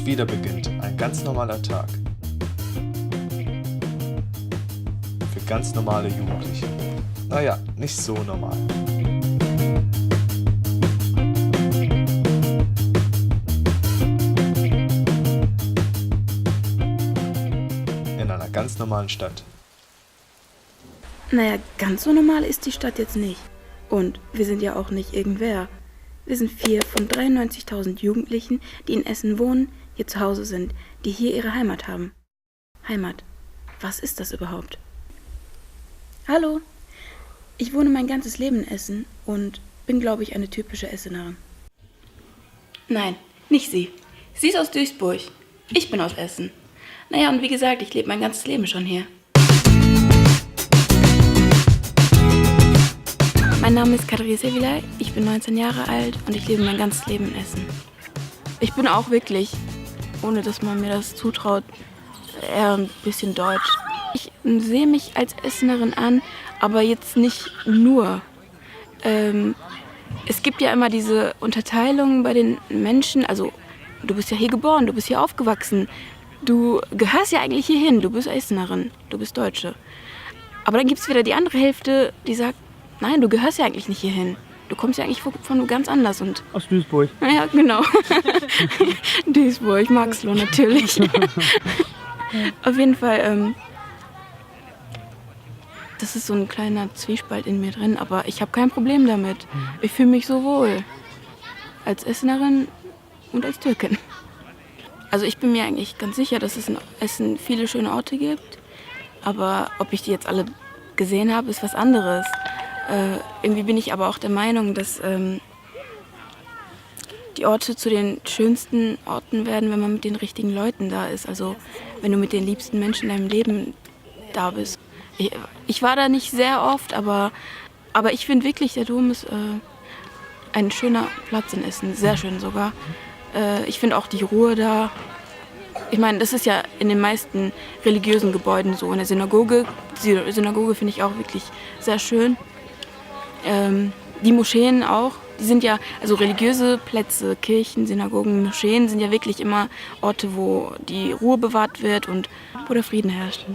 Wieder beginnt ein ganz normaler Tag. Für ganz normale Jugendliche. Naja, nicht so normal. In einer ganz normalen Stadt. Naja, ganz so normal ist die Stadt jetzt nicht. Und wir sind ja auch nicht irgendwer. Wir sind 4 von 93.000 Jugendlichen, die in Essen wohnen, hier zu Hause sind, die hier ihre Heimat haben. Heimat, was ist das überhaupt? Hallo, ich wohne mein ganzes Leben in Essen und bin, glaube ich, eine typische Essenerin. Nein, nicht sie. Sie ist aus Duisburg. Ich bin aus Essen. Naja, und wie gesagt, ich lebe mein ganzes Leben schon hier. Mein Name ist Kadriye Sevilay, ich bin 19 Jahre alt und ich lebe mein ganzes Leben in Essen. Ich bin auch wirklich, ohne dass man mir das zutraut, eher ein bisschen deutsch. Ich sehe mich als Essenerin an, aber jetzt nicht nur. Es gibt ja immer diese Unterteilung bei den Menschen, also du bist ja hier geboren, du bist hier aufgewachsen, du gehörst ja eigentlich hierhin, du bist Essenerin, du bist Deutsche. Aber dann gibt es wieder die andere Hälfte, die sagt, nein, du gehörst ja eigentlich nicht hierhin. Du kommst ja eigentlich von ganz anders. Und aus Duisburg. Ja, genau. Duisburg, Maxloh natürlich. Auf jeden Fall, das ist so ein kleiner Zwiespalt in mir drin, aber ich habe kein Problem damit. Ich fühle mich so wohl. Als Essenerin und als Türkin. Also ich bin mir eigentlich ganz sicher, dass es in Essen viele schöne Orte gibt. Aber ob ich die jetzt alle gesehen habe, ist was anderes. Irgendwie bin ich aber auch der Meinung, dass die Orte zu den schönsten Orten werden, wenn man mit den richtigen Leuten da ist. Also wenn du mit den liebsten Menschen in deinem Leben da bist. Ich war da nicht sehr oft, aber ich finde wirklich, der Dom ist ein schöner Platz in Essen, sehr schön sogar. Ich finde auch die Ruhe da. Ich meine, das ist ja in den meisten religiösen Gebäuden so. In der Synagoge, die Synagoge finde ich auch wirklich sehr schön. Die Moscheen auch, die sind ja, also religiöse Plätze, Kirchen, Synagogen, Moscheen sind ja wirklich immer Orte, wo die Ruhe bewahrt wird und wo der Frieden herrscht.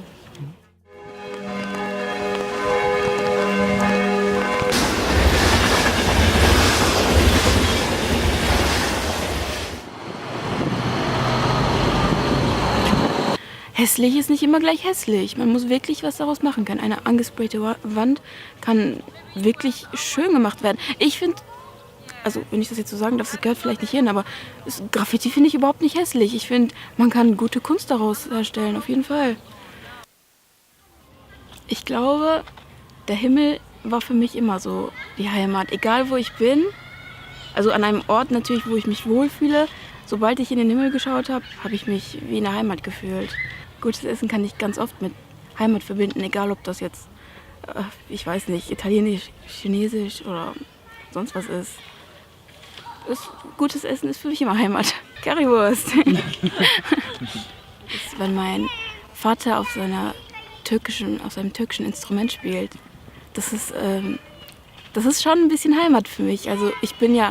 Hässlich ist nicht immer gleich hässlich. Man muss wirklich was daraus machen können. Eine angesprayte Wand kann wirklich schön gemacht werden. Ich finde, also wenn ich das jetzt so sagen darf, das gehört vielleicht nicht hin, aber Graffiti finde ich überhaupt nicht hässlich. Ich finde, man kann gute Kunst daraus herstellen, auf jeden Fall. Ich glaube, der Himmel war für mich immer so die Heimat. Egal wo ich bin, also an einem Ort natürlich, wo ich mich wohlfühle, sobald ich in den Himmel geschaut habe, habe ich mich wie in der Heimat gefühlt. Gutes Essen kann ich ganz oft mit Heimat verbinden, egal ob das jetzt, ich weiß nicht, italienisch, chinesisch oder sonst was ist. Gutes Essen ist für mich immer Heimat. Currywurst. Wenn mein Vater auf seinem türkischen Instrument spielt, das ist schon ein bisschen Heimat für mich. Also ich bin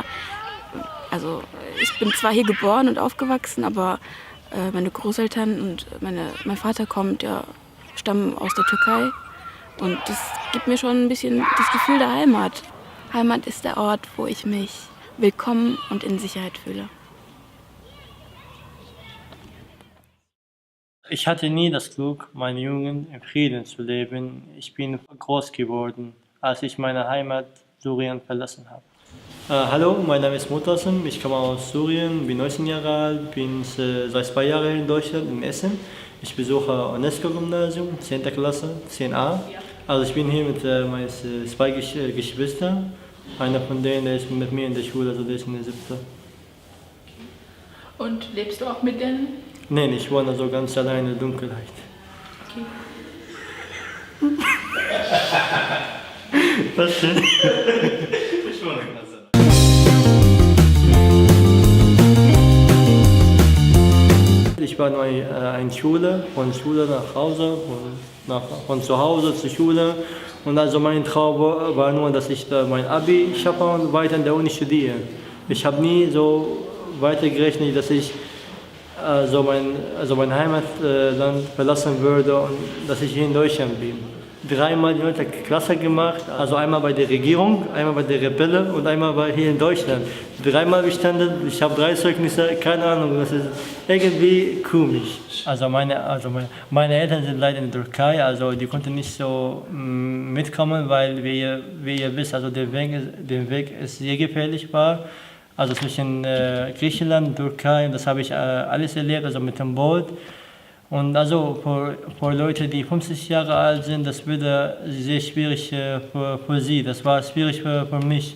zwar hier geboren und aufgewachsen, aber meine Großeltern und mein Vater stammen aus der Türkei. Und das gibt mir schon ein bisschen das Gefühl der Heimat. Heimat ist der Ort, wo ich mich willkommen und in Sicherheit fühle. Ich hatte nie das Glück, meine Jugend im Frieden zu leben. Ich bin groß geworden, als ich meine Heimat Syrien verlassen habe. Hallo, mein Name ist Mutasim, ich komme aus Syrien, bin 19 Jahre alt, bin seit 2 Jahren in Deutschland, in Essen. Ich besuche UNESCO-Gymnasium, 10. Klasse, 10a. Also ich bin hier mit meinen 2 Geschwistern. Einer von denen der ist mit mir in der Schule, also der ist in der 7. Und lebst du auch mit denen? Nein, ich wohne so ganz alleine in der Dunkelheit. Okay. Was denn? Ich war nur in Schule, von Schule nach Hause, von zu Hause zur Schule. Und also mein Traum war nur, dass ich da mein Abi schaffe und weiter an der Uni studiere. Ich habe nie so weitergerechnet, dass ich mein Heimatland verlassen würde und dass ich hier in Deutschland bin. 3-mal die 9. Klasse gemacht, also einmal bei der Regierung, einmal bei der Rebelle und einmal hier in Deutschland. 3-mal bestanden, ich habe 3 Zeugnisse, keine Ahnung, das ist irgendwie komisch. Also meine Eltern sind leider in der Türkei, also die konnten nicht so mitkommen, weil wie ihr wisst, also der Weg ist sehr gefährlich war. Also zwischen Griechenland und Türkei, das habe ich alles erlebt, also mit dem Boot. Und also für Leute, die 50 Jahre alt sind, das würde sehr schwierig für sie. Das war schwierig für mich.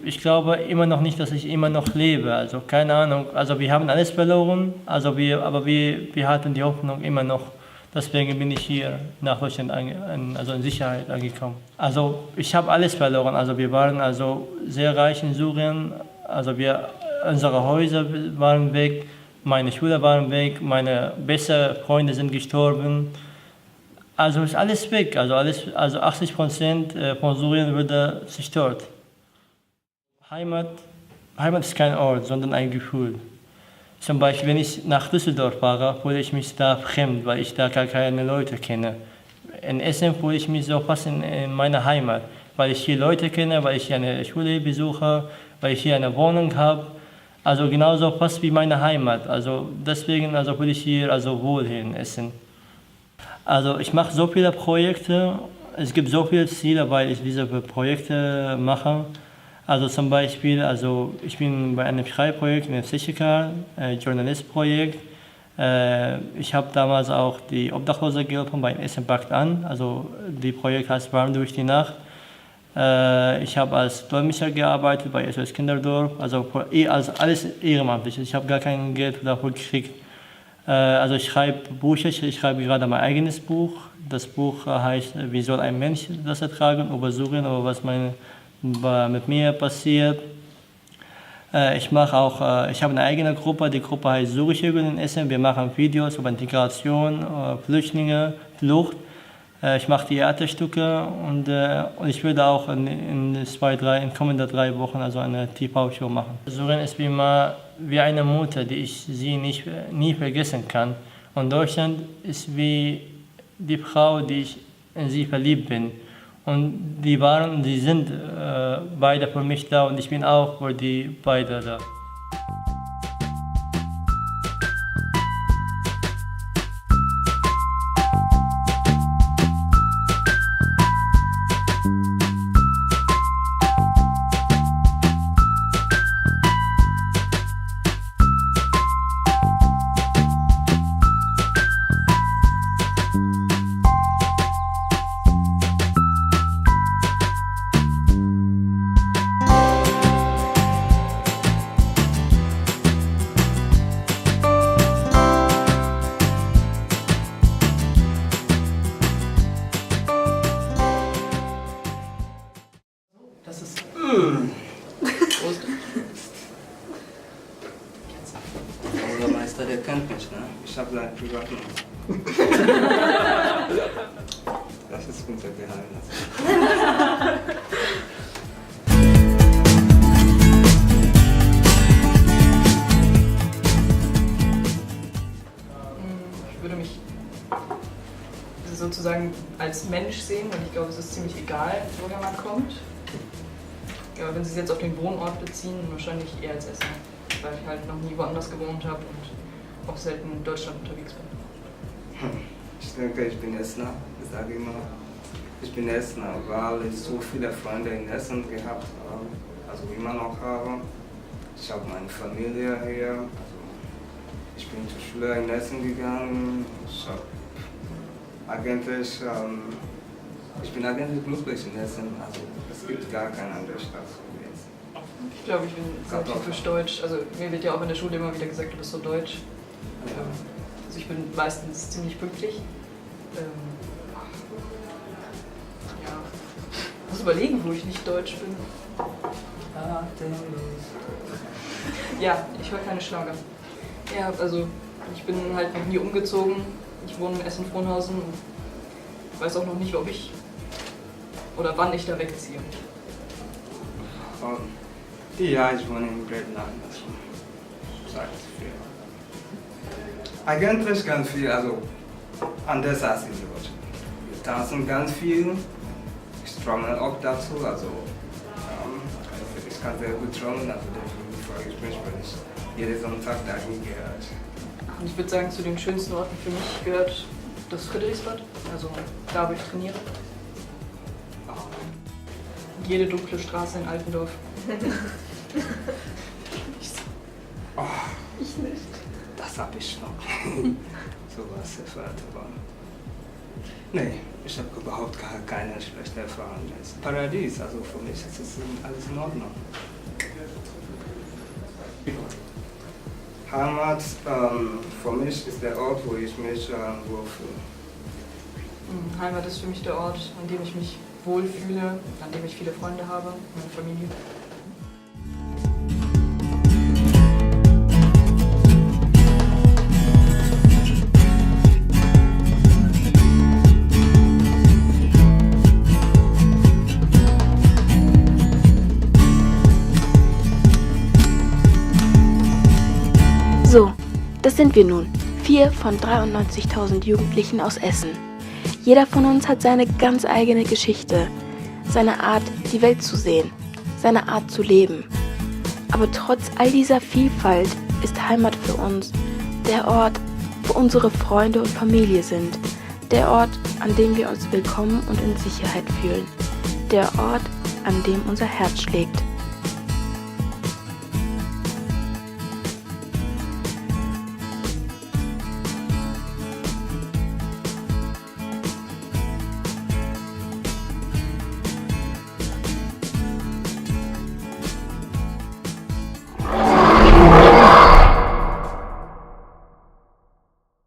Ich glaube immer noch nicht, dass ich immer noch lebe. Also keine Ahnung. Also wir haben alles verloren, aber wir hatten die Hoffnung immer noch. Deswegen bin ich hier nach Deutschland also in Sicherheit angekommen. Also ich habe alles verloren. Also wir waren also sehr reich in Syrien. Also unsere Häuser waren weg. Meine Schüler waren weg, meine besten Freunde sind gestorben. Also ist alles weg, also 80% von Syrien wurde zerstört. Heimat ist kein Ort, sondern ein Gefühl. Zum Beispiel, wenn ich nach Düsseldorf fahre, fühle ich mich da fremd, weil ich da gar keine Leute kenne. In Essen fühle ich mich so fast in meiner Heimat, weil ich hier Leute kenne, weil ich hier eine Schule besuche, weil ich hier eine Wohnung habe. Also genauso fast wie meine Heimat. Also deswegen fühle ich hier wohl hier in Essen. Also ich mache so viele Projekte. Es gibt so viele Ziele, weil ich diese Projekte mache. Also zum Beispiel, ich bin bei einem Schreibprojekt in der Psychiker, Journalistprojekt. Ich habe damals auch die Obdachlose geholfen bei Essen packt an. Also das Projekt heißt Warm durch die Nacht. Ich habe als Dolmetscher gearbeitet bei SOS Kinderdorf, also alles ehrenamtlich. Ich habe gar kein Geld dafür gekriegt. Also ich schreibe Bücher, ich schreibe gerade mein eigenes Buch. Das Buch heißt Wie soll ein Mensch das ertragen, über Syrien, über was mit mir passiert. Ich habe eine eigene Gruppe, die Gruppe heißt Syrische Jugend in Essen. Wir machen Videos über Integration, Flüchtlinge, Flucht. Ich mache Theaterstücke und ich würde auch in kommenden 3 Wochen eine TV-Show machen. Syrien ist wie eine Mutter, die ich nie vergessen kann. Und Deutschland ist wie die Frau, die ich in sie verliebt bin. Und die sind beide für mich da und ich bin auch für die beide da. Unser Meister, der kennt mich, ne? Ich habe seine Privatnummer. Das ist unser Geheimnis. Ich würde mich sozusagen als Mensch sehen, und ich glaube, es ist ziemlich egal, woher man kommt. Ja, wenn Sie es jetzt auf den Wohnort beziehen, wahrscheinlich eher als Essener, weil ich halt noch nie woanders gewohnt habe und auch selten in Deutschland unterwegs bin. Ich denke, ich bin Essener. Ich sage immer, ich bin Essener, weil ich so viele Freunde in Essen gehabt habe, also immer noch habe. Ich habe meine Familie hier. Also ich bin zur Schule in Essen gegangen. Ich bin eigentlich glücklich in Essen. Also es gibt gar keine andere Stadt wie Essen. Ich glaube, ich bin sehr typisch deutsch. Also mir wird ja auch in der Schule immer wieder gesagt, du bist so deutsch. Ja. Also ich bin meistens ziemlich pünktlich. Ja. Ich muss überlegen, wo ich nicht deutsch bin. Ja, ich höre keine Schlager. Ja, also ich bin halt noch nie umgezogen. Ich wohne in Essen-Frohnhausen und weiß auch noch nicht, ob ich oder wann ich da wegziehe. Ja, ich wohne in Bredenland, also seit 4 Jahren. Eigentlich ganz viel, also anders als in Deutschland. Wir tanzen ganz viel, ich trommel auch dazu, also ich kann sehr gut trommeln, also deswegen freue ich mich, wenn ich jeden Sonntag dahin gehe. Und ich würde sagen, zu den schönsten Orten für mich gehört das Friedrichsbad, also da, wo ich trainiere. Jede dunkle Straße in Altendorf. Ich nicht. Das habe ich noch. Sowas erfahrt, aber nee, ich habe überhaupt keine schlechte Erfahrung. Es ist Paradies, also für mich ist es alles in Ordnung. Heimat für mich ist der Ort, wo ich mich wohlfühle. Heimat ist für mich der Ort, an dem ich mich wohlfühle, an dem ich viele Freunde habe, meine Familie. So, das sind wir nun. 4 von 93.000 Jugendlichen aus Essen. Jeder von uns hat seine ganz eigene Geschichte, seine Art, die Welt zu sehen, seine Art zu leben. Aber trotz all dieser Vielfalt ist Heimat für uns der Ort, wo unsere Freunde und Familie sind. Der Ort, an dem wir uns willkommen und in Sicherheit fühlen. Der Ort, an dem unser Herz schlägt.